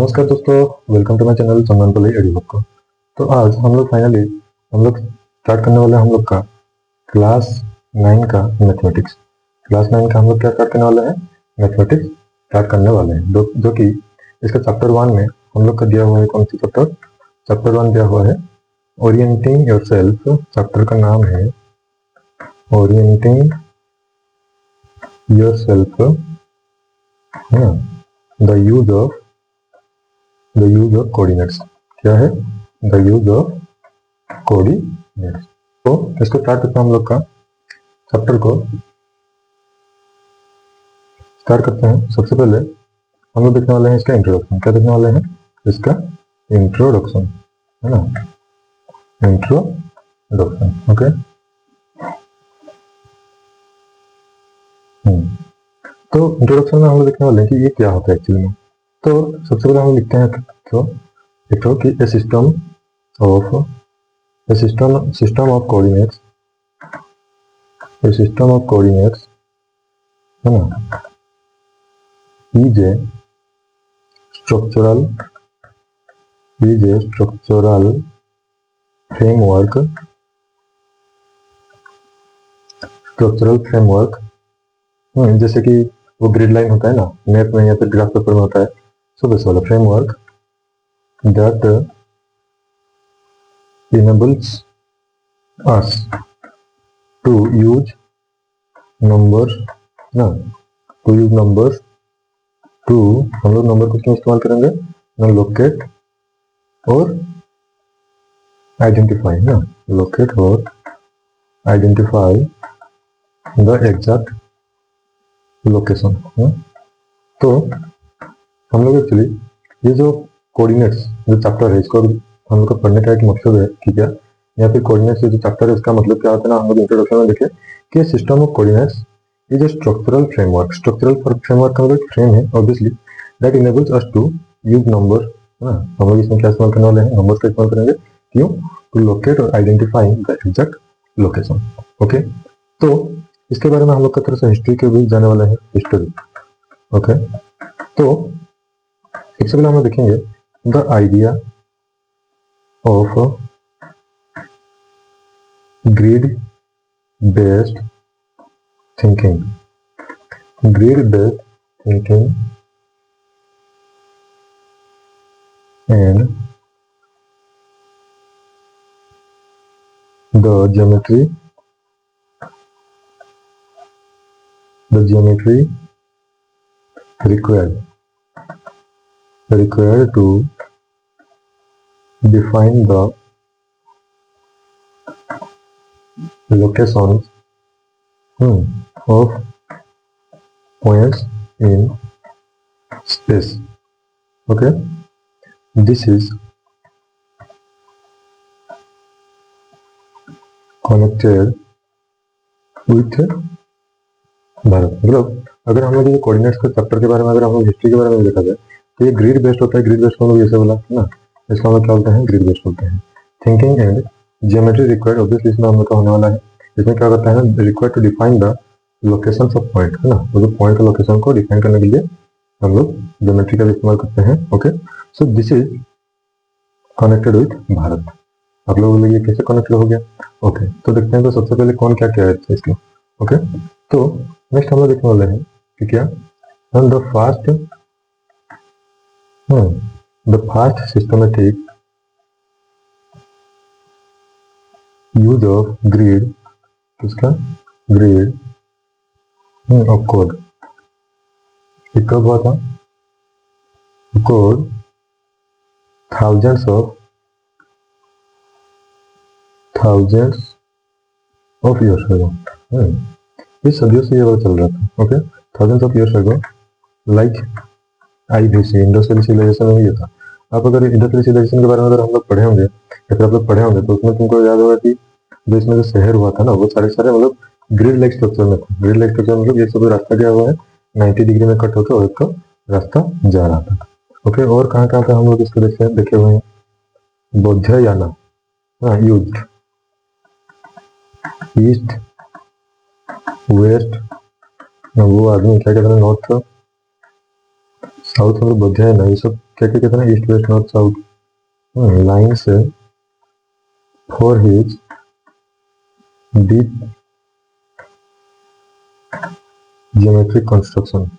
नमस्कार दोस्तों, welcome to my channel चंदन पल्लई एडुबुक को। तो आज हम लोग फाइनली स्टार्ट करने वाले हैं हम लोग का क्लास 9 का मैथमेटिक्स। क्लास 9 का हम लोग क्या स्टार्ट करने वाले हैं? मैथमेटिक्स स्टार्ट करने वाले हैं, जो कि इसका चैप्टर 1 में हम लोग का दिया हुआ है। कौन सी चैप्टर? चैप्टर 1 दिया हुआ है ओरिएंटिंग योरसेल्फ। चैप्टर का नाम है orienting yourself, the use of coordinates. क्या है? The use of coordinates. तो इसको स्टार्ट करते हैं हम लोग का चैप्टर को स्टार्ट करते हैं। सबसे पहले हम लोग देखने वाले हैं इसका इंट्रोडक्शन। क्या देखने वाले हैं? इसका इंट्रोडक्शन, है ना? Introduction, okay. तो इंट्रोडक्शन में हम लोग देखने वाले हैं कि ये क्या होता है एक्चुअली में। तो सबसे पहले हम लिखते हैं कि a system of coordinates, है ना, is a structural framework जैसे कि वो ग्रिड लाइन होता है ना मैप में या फिर ग्राफ पेपर में होता है, सो वैसे वाला framework that enables us to use numbers, ना, to use numbers to, हम लोग नंबर को क्यों इस्तेमाल करेंगे? ना, लोकेट और आइडेंटिफाई, ना, लोकेट और आइडेंटिफाई द एग्जैक्ट लोकेशन। तो हम लोग एक्चुअली ये जो कोऑर्डिनेट्स जो चैप्टर है इसको हम लोग का पढ़ने का एक मकसद है कि क्या, या फिर कोऑर्डिनेट्स जो चैप्टर है इसका मतलब क्या होता है ना, हम लोग इंट्रोडक्शन में देखें कि system of coordinates is a structural framework का मतलब एक फ्रेम है obviously that enables us to use number, है ना। हम लोग इसमें क्या इस्तेमाल करने वाले हैं? नंबर्स का इस्तेमाल करेंगे। क्यों? टू लोकेट और identify the exact location, okay. तो इसके बारे में हम लोग का थोड़ा सा हिस्ट्री के भी जाने वाला है, हिस्ट्री, ओके। तो सबसे पहले हम लोग देखेंगे the idea of grid based thinking and the geometry required to define the locations of points in space, okay. This is connected with Bharat. मतलब अगर हम लोग ये कोऑर्डिनेट्स के चैप्टर के बारे में, अगर हम लोग हिस्ट्री के बारे में देखा जाए तो ये ग्रिड बेस्ड होता है। ग्रिड बेस्ड को हम लोग जैसे बोला ना, इसको हम लोग क्या बोलते हैं? ग्रिड बेस्ड बोलते हैं। Thinking and geometry required, obviously इसमें हम लोग का होने वाला है। इसमें क्या करता है ना, required to define the locations of point, है ना। तो जो पॉइंट का लोकेशन को डिफाइन करने के लिए हम लोग ज्योमेट्री का भी इस्तेमाल करते हैं, okay. So this is connected with Bharat. आप लोगों को ये कैसे कनेक्टेड हो गया? ओके, तो देखते हैं तो सबसे पहले कौन क्या क्या है इसमें, ओके। तो नेक्स्ट हम लोग देखने वाले हैं कि क्या the first systematic use of grid, किसका? Grid of code. ये कब हुआ था? Code thousands of years ago, इस सदियों से ये बात चल रहा था, okay. Thousands of years ago, like IBC industrial civilisation में ये था। आप अगर इंडस्ट्रियल सिविलाइजेशन के बारे में अगर हम लोग पढ़े होंगे या फिर आप लोग पढ़े होंगे तो उसमें तुमको याद होगा कि जो इसमें जो शहर हुआ था ना, वो सारे मतलब ग्रिड लाइक स्ट्रक्चर में था। ग्रिड लाइक स्ट्रक्चर मतलब ये सब रास्ता क्या हुआ है, 90 डिग्री में कट होकर और एक रास्ता जा रहा था, ओके। और कहाँ कहाँ पे हम लोग इसको देखे हुए हैं? बोधयाना, हाँ, यूज्ड ईस्ट वेस्ट, वो आदमी क्या कहते हैं, नॉर्थ साउथ में बोधयाना, ये सब क्या क्या कहते हैं, east west north south line से for his deep geometric construction,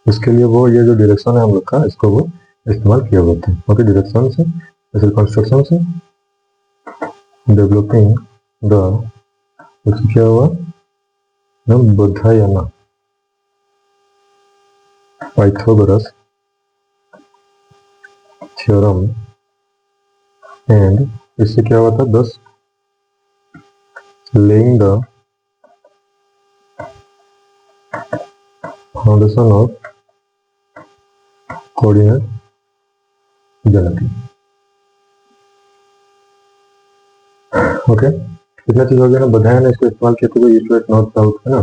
इसके लिए वो ये जो डायरेक्शन है हम लोग का, इसको वो इस्तेमाल किया करते हैं। ओके, डायरेक्शन से जैसे कंस्ट्रक्शन से डेवलपिंग द, क्या हुआ ना, बोधायना पाइथागोरस थ्योरम एंड, इससे क्या हुआ था, 10 laying the foundation of coordinate geometry. Okay, कितना चीज हो गया ना, बधाया ने इसको इस्तेमाल किया था, जो ईस्ट वेस्ट नॉर्थ साउथ है ना,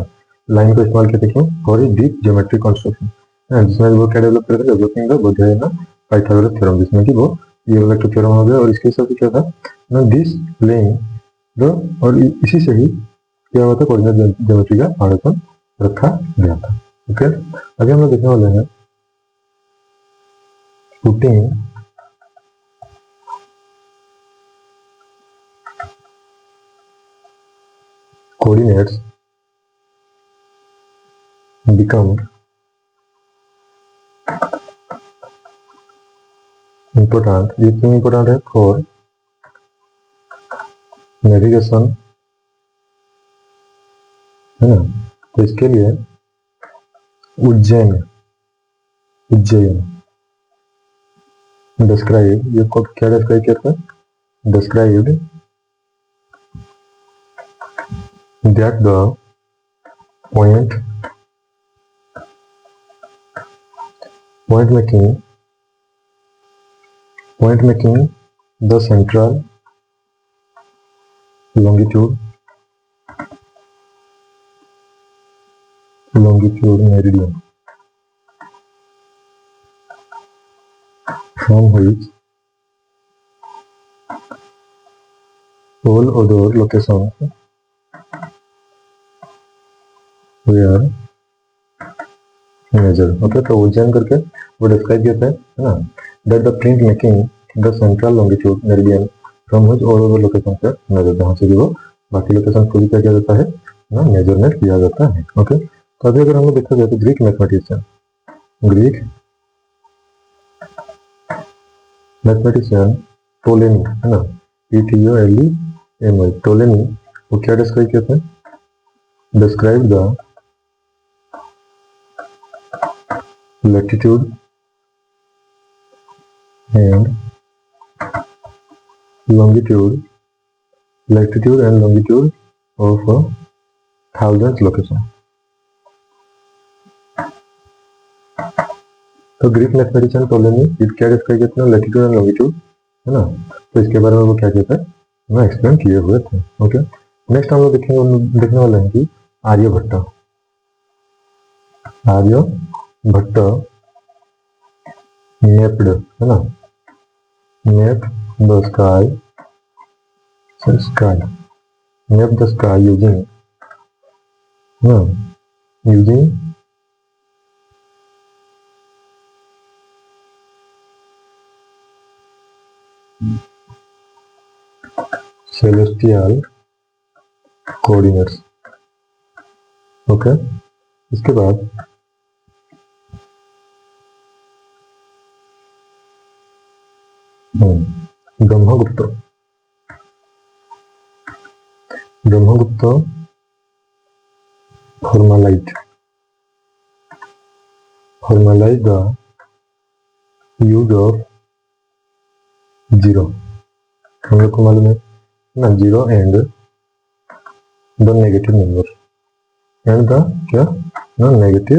लाइन को इस्तेमाल किया था, क्यों, फॉर डीप ज्योमेट्रिक कंस्ट्रक्शन, जिसमें वो क्या डेवलप कर रहे थे, डेवलपिंग द बधाया पाइथागोरस थ्योरम, जिसमें कि वो ये वाला थ्योरम हो गया। और इसके हिसाब से क्या था ना, दिस लेइंग द, और इसी से ही क्या हुआ था, कोऑर्डिनेट ज्योमेट्री का फाउंडेशन रखा गया था। ओके, अभी हम लोग देखने वाले हैं पुटिंग कोऑर्डिनेट्स become important, ये क्यों इम्पोर्टेंट है, फॉर नेविगेशन, है ना। तो इसके लिए उज्जैन डिस्क्राइब, ये क्या डिस्क्राइब किया था, described that the point making the central longitude meridian from which all other locations were measured। Okay, तो उज्जैन करके वो डिस्क्राइब किया था, है ना, that the print making the central longitude meridian from which all over location से major, जहाँ से भी वो बाकी लोकेशन को भी क्या किया जाता है ना, मेजरमेंट किया जाता है। ओके, तो अभी अगर हम लोग देखा जाए तो ग्रीक मैथमेटिशियन टोलेमी, है ना, PTOLEMY, टोलेमी, वो क्या डिस्क्राइब किया था, describe the latitude and longitude of thousands location। तो ग्रीक मैथमेटिशियन टोलेमी क्या डिस्क्राइब किया था, लैटिट्यूड एंड लॉन्गिट्यूड, है ना, तो इसके बारे में वो क्या कहता है ना, एक्सप्लेन किए हुए थे। ओके, नेक्स्ट हम लोग देखने वाले हैं कि आर्यभट्ट मैप्ड, है ना, map the sky map the sky using celestial coordinates. Okay, इसके बाद Brahmagupta formalize the use of zero, हम लोग को मालूम है ना, zero and the negative number and the क्या ना, negative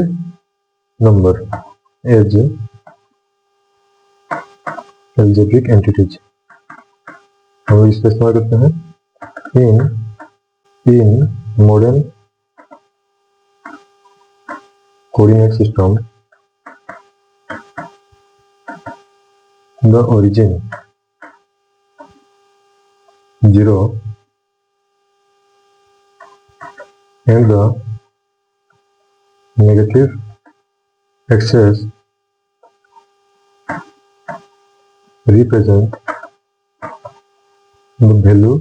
number as algebraic entities, हम लोग इसका इस्तेमाल करते हैं in modern coordinate system. The origin zero and the negative axis represent the value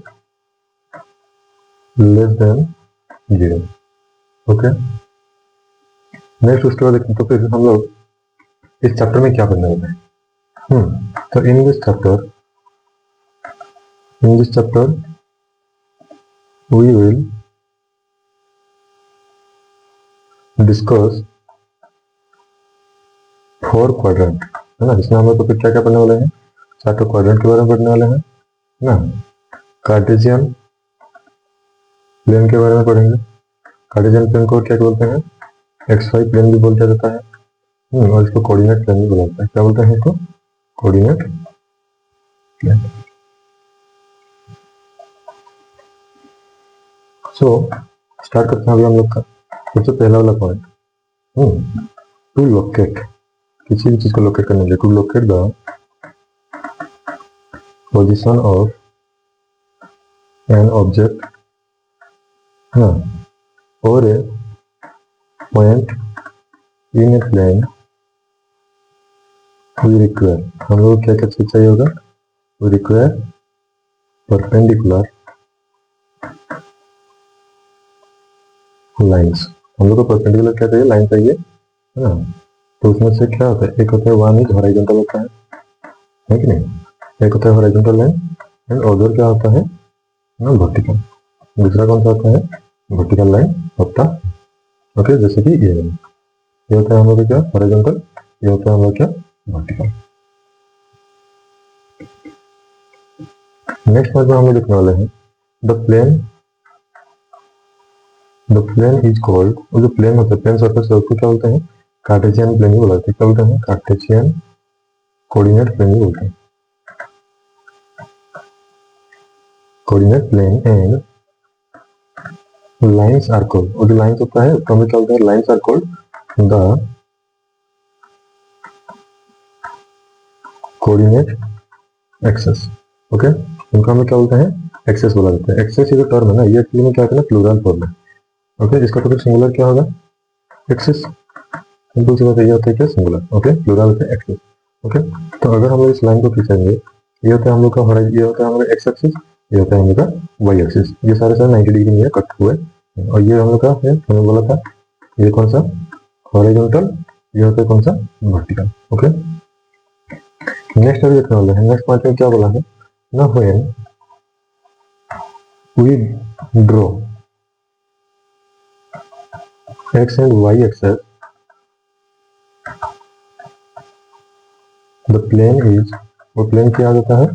less than 0। Okay, next उसके बाद देखें तो फिर हम लोग इस चैप्टर में क्या पढ़ने वाले हैं। तो in this chapter we will discuss 4 quadrant, है ना। इसमें हम लोग तो फिर क्या क्या पढ़ने वाले हैं, 4 क्वाड्रेंट के बारे में पढ़ने वाले हैं ना। कार्टेशियन प्लेन के बारे में पढ़ेंगे। कार्टेशियन प्लेन को क्या बोलते हैं, XY प्लेन भी बोलता जाता है, और इसको कोऑर्डिनेट प्लेन भी बोला जाता है। क्या बोलते हैं इसको, कोऑर्डिनेट प्लेन। सो स्टार्ट करते हैं अभी हम लोग का सबसे पहला वाला पॉइंट, टू लोकेट, किसी भी चीज को लोकेट करने के लिए, to locate the position of an object और a point in a plane we require, हम लोग क्या क्या चीज चाहिए होगा, वी रिक्वायर परपेंडिकुलर लाइंस, हम लोग को परपेंडिकुलर क्या चाहिए, लाइन चाहिए, है ना। तो उसमें से क्या होता है, एक होता है वन इज हॉरिजॉन्टल होता है कि नहीं, एक होता है हॉरिजॉन्टल लाइन एंड अदर क्या होता है ना, वर्टिकल। दूसरा कौन सा होता है, वर्टिकल लाइन होता है। ओके, जैसे कि ये होता है हम लोग क्या हॉरिजॉन्टल, ये होता है हम लोग क्या वर्टिकल। नेक्स्ट पॉइंट में हम लोग देखने वाले हैं द प्लेन इज कॉल्ड, वो जो प्लेन होता है, प्लेन सरफेस है, उसको क्या बोलते हैं, कार्टेशियन प्लेन ही बोला जाता है। क्या बोलते हैं, कार्टेशियन कोऑर्डिनेट प्लेन ही बोलते हैं, coordinate plane. And lines are called, वो जो लाइंस होता है उसको हमें क्या बोलते हैं, lines are called the coordinate axes. Okay, उनको हमें क्या बोलते हैं, एक्सेस बोला जाता है। एक्सेस ये जो टर्म है ना, ये एक्चुअली में क्या होता है ना, प्लूरल फॉर्म है। ओके, इसका तो फिर सिंगुलर क्या होगा, एक्सेस। सिंपल सी बात ये होता है क्या, सिंगुलर। ओके, प्लूरल होता है एक्सेस। ओके, तो अगर हम लोग इस लाइन को खींचेंगे, ये होता है हम लोग का ये होता है हमारा एक्स एक्सिस, ये होता है हम लोग का वाई एक्सिस। ये सारे 90 डिग्री में कट हुए, और ये हम लोग का है, मैंने बोला था ये कौन सा हॉरिजॉन्टल, ये होता है कौन सा वर्टिकल। ओके, नेक्स्ट अभी देखने वाले हैं, नेक्स्ट पॉइंट में क्या बोला है ना, when we draw x and y axes the plane is, वो प्लेन क्या होता है,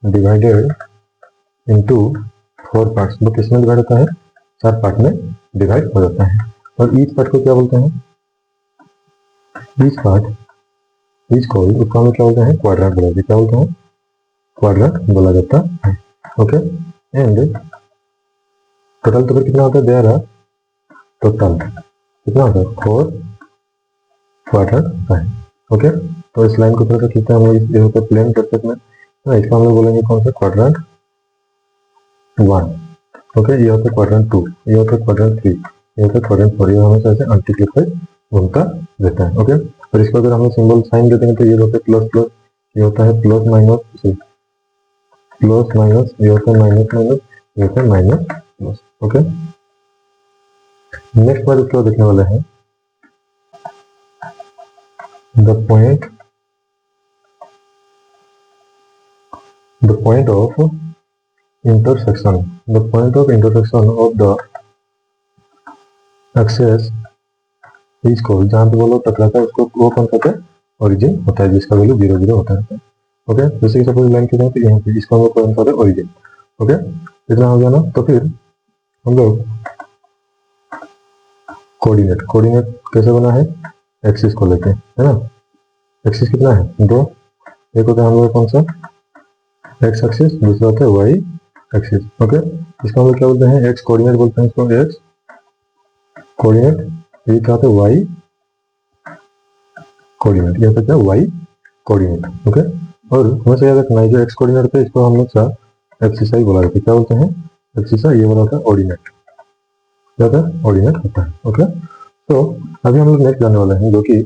डिवाइडेड इनटू 4 पार्ट्स। वो किसमें डिवाइड होता है, 4 पार्ट में डिवाइड हो जाता है। और ईच पार्ट को क्या बोलते हैं, ईच पार्ट इज कॉल्ड, उसको हम क्या बोलते हैं, क्वाड्रेंट बोला जाता है। क्या बोलते हैं, क्वाड्रेंट बोला जाता है। ओके, एंड टोटल तो फिर कितना होता है, देयर आर टोटल कितना होता है, 4 क्वाड्रेंट है। ओके, तो इस लाइन को थोड़ा सा खींचते हैं हम लोग, ये होता है प्लेन सरफेस में, इसका हम लोग बोलेंगे कौन सा, क्वाड्रेंट 1। ओके, ये होता है क्वाड्रेंट 2, ये होता है क्वाड्रेंट 3, ये होता है क्वाड्रेंट 4। ये हमेशा ऐसे एंटीक्लॉकवाइज घूमता रहता है। ओके, और इसको अगर हम लोग सिंबल साइन देते हैं तो ये होता है प्लस प्लस, ये होता है प्लस माइनस, प्लस माइनस, ये होता है माइनस माइनस, ये होता है माइनस प्लस। ओके, नेक्स्ट बार इसको देखने वाले हैं the point of intersection, the point of intersection of the axis is called, जहाँ पे वो लोग टकराता है उसको वो कौन सा है, ओरिजिन होता है, जिसका वैल्यू 0 0 होता है। ओके, जैसे कि सपोज लाइन खींचा है तो यहाँ पे इसका हम लोग कौन सा है, ओरिजिन। ओके, इतना हो गया ना। तो फिर हम लोग कोऑर्डिनेट कैसे बना है, एक्सिस को लेके, है ना। एक्सिस कितना है, 2, एक होता है हम लोग कौन सा, एक्स एक्सिस, दूसरा होता है वाई एक्सिस। ओके, इसका हम लोग क्या बोलते हैं, एक्स कोऑर्डिनेट बोलते हैं इसको, एक्स कोऑर्डिनेट। ये क्या होता है, वाई कोऑर्डिनेट, ये होता है क्या, वाई कोऑर्डिनेट। ओके, और हमेशा याद रखना है जो एक्स कोऑर्डिनेट होता है इसको हम लोग सा एक्सिसाई बोला जाता है। क्या बोलते हैं, एक्सिसा, ये वाला होता है ऑर्डिनेट, क्या होता है, ऑर्डिनेट होता है। ओके, तो अभी हम लोग नेक्स्ट जाने वाले हैं, जो कि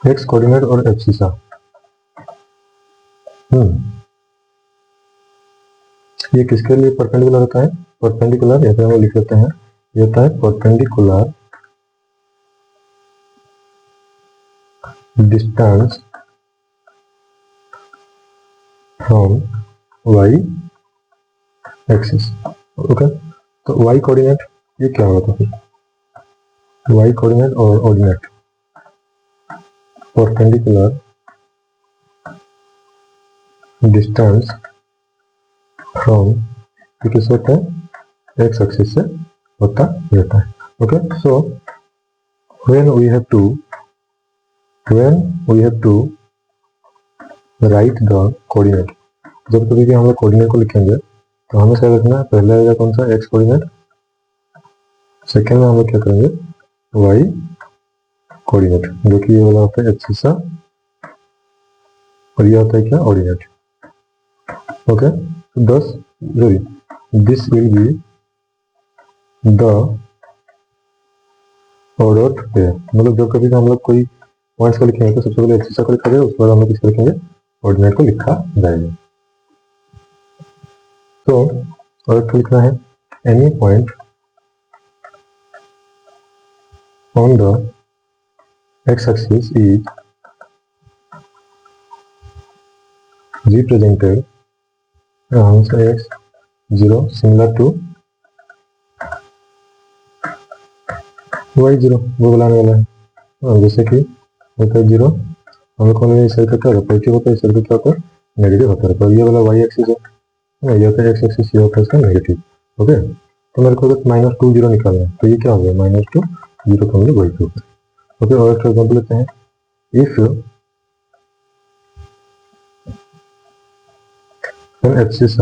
एक्स कोऑर्डिनेट और एब्सिसा। ये किसके लिए परपेंडिकुलर होता है? परपेंडिकुलर, यहाँ पे हम लिख लेते हैं, ये होता है perpendicular distance from y axis. Okay, तो वाई कोऑर्डिनेट ये क्या होगा? फिर वाई कोऑर्डिनेट और ऑर्डिनेट परपेंडिकुलर डिस्टेंस फ्रॉम, ये किस होता है? एक्स एक्सिस से होता रहता है। Okay, so when we have to write the coordinate, जब कभी भी हम लोग कोऑर्डिनेट को लिखेंगे तो हमें क्या रखना है? पहले आएगा कौन सा? एक्स कोऑर्डिनेट, सेकेंड में हम लोग क्या करेंगे? वाई कोऑर्डिनेट, जो कि ये वाला होता है एक्सिस, और ये होता है क्या? Ordinate. Okay, this will be the ordered pair. मतलब जब कभी हम लोग कोई पॉइंट्स को लिखेंगे तो सबसे पहले एक्सिस को लिखा जाएगा, उसके बाद हम लोग किसको लिखेंगे? ऑर्डिनेट को लिखा जाएगा। तो ऑर्डर को लिखना है any point on the x axis is represented as x0 similar to y0, वो बनाने वाला है। जैसे कि होता है 0, हम लोग को इस साइड का क्या होता है? पॉजिटिव होता है, इस साइड का क्या होता है? नेगेटिव होता है। तो ये वाला y एक्सिस है, ये होता है x एक्सिस, ये होता है इसका नेगेटिव। ओके, तो मेरे को -2 0 निकालना है, तो ये क्या हो गया? -2 0 का मतलब y2। ओके, और एक एग्जाम्पल लेते हैं। If axis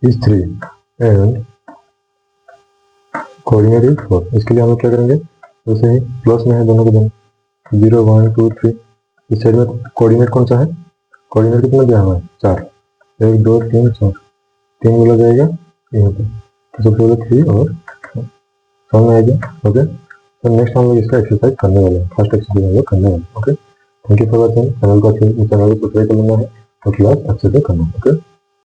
is 3 and coordinate is 4, इसके लिए हम लोग क्या करेंगे? जैसे ही प्लस में है दोनों के दोनों, 0 1 2 3, इस साइड में कोऑर्डिनेट कौन सा है? कोऑर्डिनेट कितना दिया हुआ है? 4, 1 2 3 4, 3 बोला जाएगा यहाँ पे, तो सबसे पहले 3 और सामने आ गया। ओके, तो नेक्स्ट हम लोग इसका एक्सरसाइज करने वाले हैं, फर्स्ट एक्सरसाइज हम लोग करने वाले हैं। Okay, thank you for watching. Channel को सब्सक्राइब कर लेना है और क्लास अच्छे से करना है। ओके।